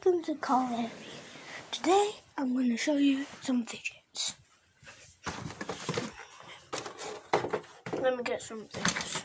welcome to Car Area. Today I'm going to show you some fidgets. Let me get some things.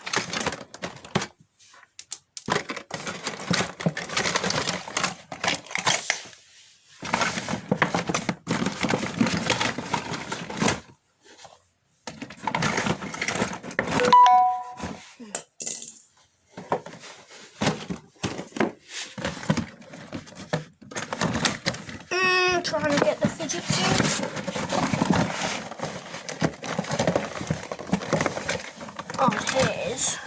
Trying to get the fidgets in. Oh, here's.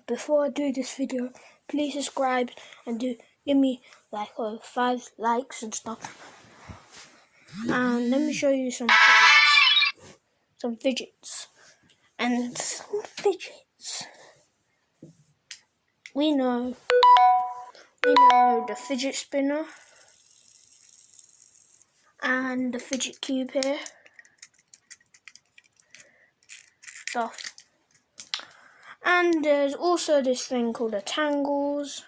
Before I do this video, please subscribe and give me like 5 likes and stuff. And let me show you some fidgets. We know the fidget spinner and the fidget cube here. Stuff. And there's also this thing called the tangles.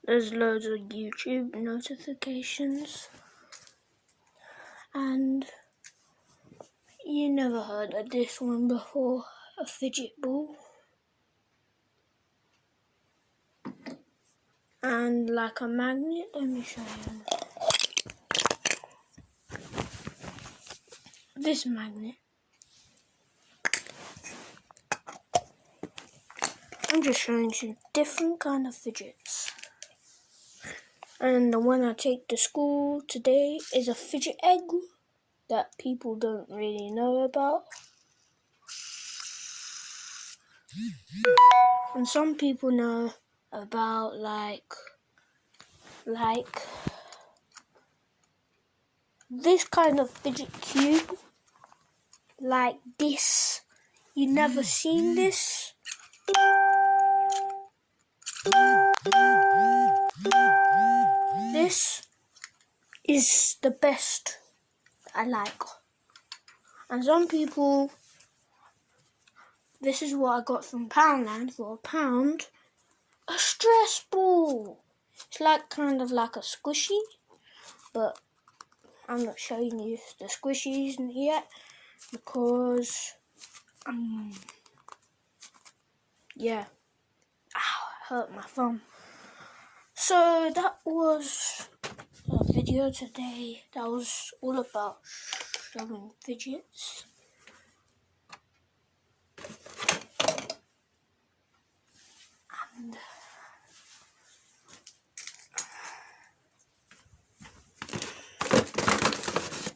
There's loads of YouTube notifications. And you never heard of this one before, a fidget ball. And like a magnet, let me show you. This magnet. I'm just showing you different kind of fidgets. And the one I take to school today is a fidget egg that people don't really know about. And some people know about like this kind of fidget cube, like this. You never seen this? This is the best I like. And some people, this is what I got from Poundland for £1. A stress ball. It's like kind of like a squishy, but I'm not showing you the squishies yet because yeah, I hurt my thumb. So that was a video today. That was all about showing fidgets. And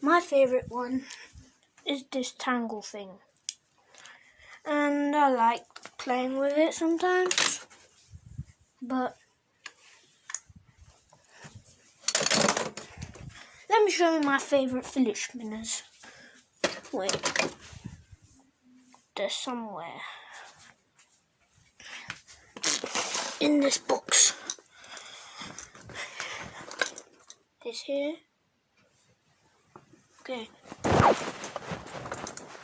my favourite one is this tangle thing. And I like playing with it sometimes. But let me show you my favourite fidget spinners. Wait. They're somewhere in this box. This here. Okay.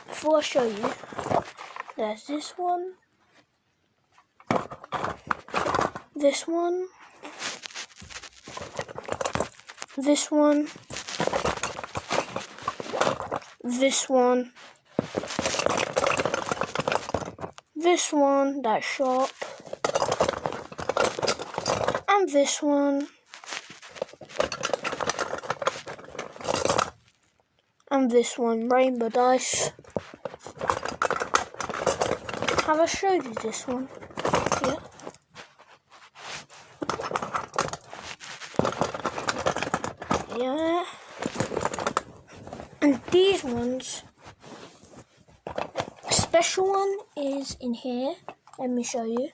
Before I show you, there's this one, this one, this one, this one, this one that's sharp, and this one, and this one, rainbow dice. Have I showed you this one? Yeah. Yeah. And these ones, a special one is in here. Let me show you.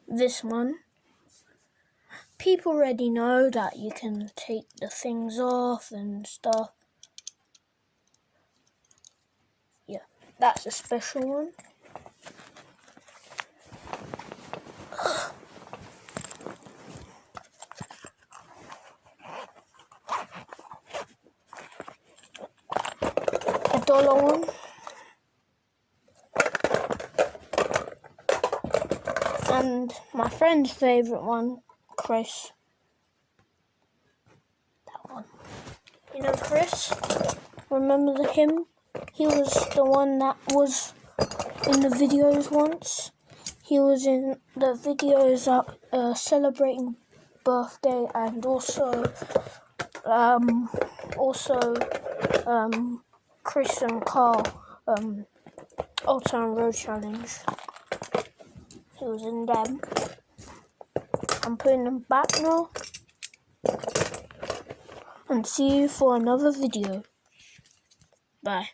This one. People already know that you can take the things off and stuff. Yeah, that's a special one. $1 one. And my friend's favourite one, Chris. That one. You know Chris? Remember him? He was the one that was in the videos once. He was in the videos celebrating birthday, and also Chris and Carl Old Town Road Challenge. He was in them. I'm putting them back now. And see you for another video. Bye.